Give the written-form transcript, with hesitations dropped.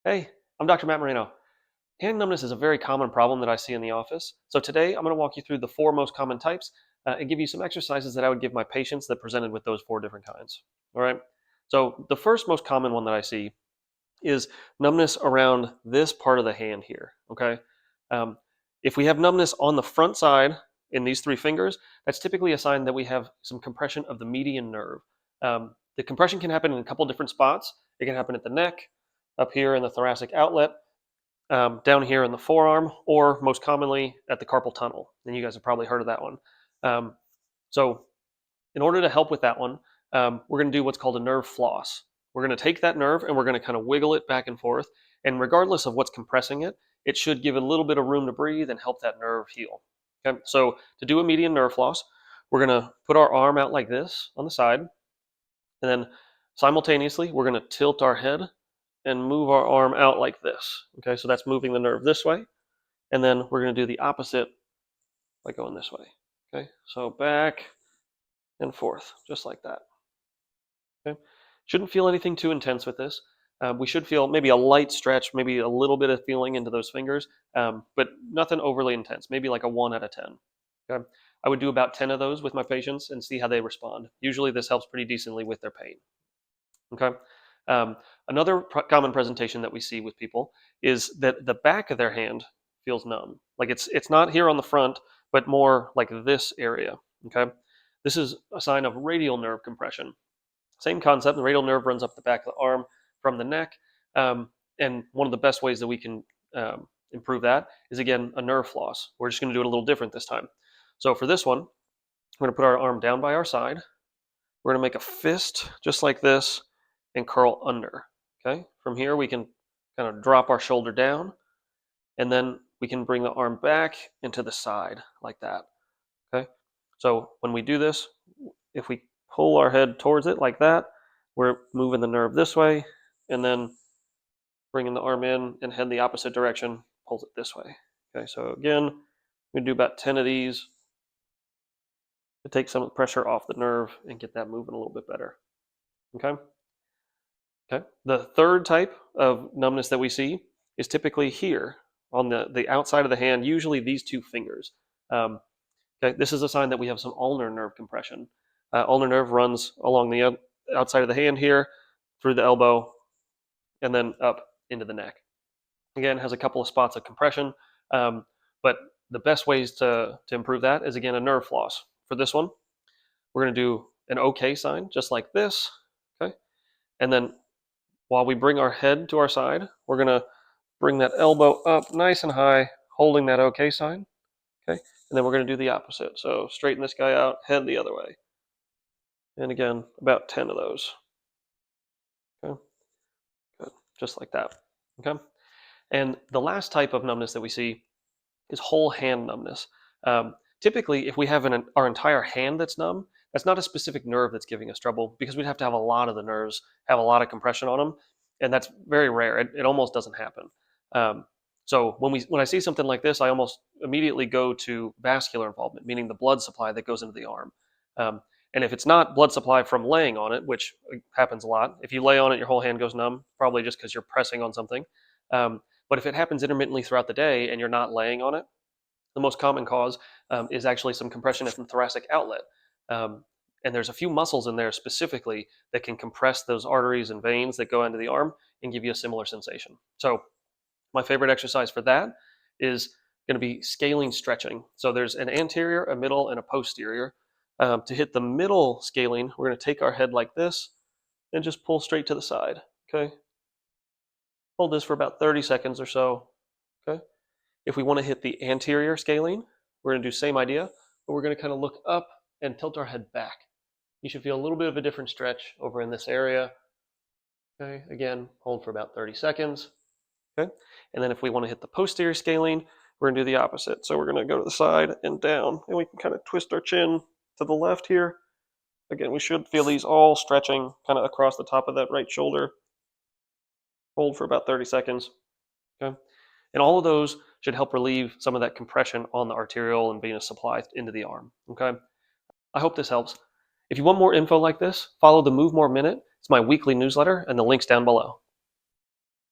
Hey, I'm Dr. Matt Moreno. Hand numbness is a very common problem that I see in the office. So today I'm going to walk you through the four most common types and give you some exercises that I would give my patients that presented with those four different kinds. All right. So the first most common one that I see is numbness around this part of the hand here. Okay. Um, if we have numbness on the front side in these three fingers, that's typically a sign that we have some compression of the median nerve. The compression can happen in a couple different spots. It can happen at the neck, up here in the thoracic outlet, down here in the forearm, or most commonly at the carpal tunnel. And you guys have probably heard of that one. Um, so, in order to help with that one, we're going to do what's called a nerve floss. We're going to take that nerve and we're going to kind of wiggle it back and forth. And regardless of what's compressing it, it should give it a little bit of room to breathe and help that nerve heal. Okay, so to do a median nerve floss, we're going to put our arm out like this on the side, and then simultaneously, we're going to tilt our head and move our arm out like this. Okay, so that's moving the nerve this way. And then we're going to do the opposite by going this way. Okay, so back and forth, just like that. Okay, shouldn't feel anything too intense with this. We should feel maybe a light stretch, maybe a little bit of feeling into those fingers, but nothing overly intense, maybe like a 1 out of 10. Okay, I would do about 10 of those with my patients and see how they respond. Usually this helps pretty decently with their pain. Okay. Another common presentation that we see with people is that the back of their hand feels numb. Like it's not here on the front, but more like this area. Okay. This is a sign of radial nerve compression. Same concept. The radial nerve runs up the back of the arm from the neck. And one of the best ways that we can improve that is, again, a nerve floss. We're just going to do it a little different this time. So for this one, we're going to put our arm down by our side. We're going to make a fist just like this and curl under. Okay. From here, we can kind of drop our shoulder down, and then we can bring the arm back into the side like that. Okay. So when we do this, if we pull our head towards it like that, we're moving the nerve this way, and then bringing the arm in and head the opposite direction, pulls it this way. Okay. So again, we do about 10 of these to take some of the pressure off the nerve and get that moving a little bit better. Okay. Okay. The third type of numbness that we see is typically here on the outside of the hand, usually these two fingers. Okay. This is a sign that we have some ulnar nerve compression. Ulnar nerve runs along the outside of the hand here, through the elbow, and then up into the neck. Again, has a couple of spots of compression, but the best ways to improve that is, again, a nerve floss. For this one, we're going to do an OK sign, just like this. Okay. And then while we bring our head to our side, we're going to bring that elbow up nice and high, holding that OK sign. Okay. And then we're going to do the opposite. So straighten this guy out, head the other way. And again, about 10 of those. Okay. Good. Just like that. Okay. And the last type of numbness that we see is whole hand numbness. Typically, if we have our entire hand that's numb, that's not a specific nerve that's giving us trouble, because we'd have to have a lot of the nerves have a lot of compression on them, and that's very rare. It almost doesn't happen. So when I see something like this, I almost immediately go to vascular involvement, meaning the blood supply that goes into the arm. Um, and if it's not blood supply from laying on it, which happens a lot, if you lay on it, your whole hand goes numb, probably just because you're pressing on something. But if it happens intermittently throughout the day and you're not laying on it, the most common cause is actually some compression at the thoracic outlet. Um, and there's a few muscles in there specifically that can compress those arteries and veins that go into the arm and give you a similar sensation. So my favorite exercise for that is going to be scalene stretching. So there's an anterior, a middle, and a posterior. To hit the middle scalene, we're going to take our head like this and just pull straight to the side. Okay. Hold this for about 30 seconds or so. Okay. If we want to hit the anterior scalene, we're going to do same idea, but we're going to kind of look up and tilt our head back. You should feel a little bit of a different stretch over in this area. Okay, again, hold for about 30 seconds. Okay, and then if we want to hit the posterior scalene, we're going to do the opposite. So we're going to go to the side and down, and we can kind of twist our chin to the left here. Again, we should feel these all stretching kind of across the top of that right shoulder. Hold for about 30 seconds. Okay. And all of those should help relieve some of that compression on the arterial and venous supply into the arm. Okay. I hope this helps. If you want more info like this, follow the Move More Minute. It's my weekly newsletter, and the link's down below.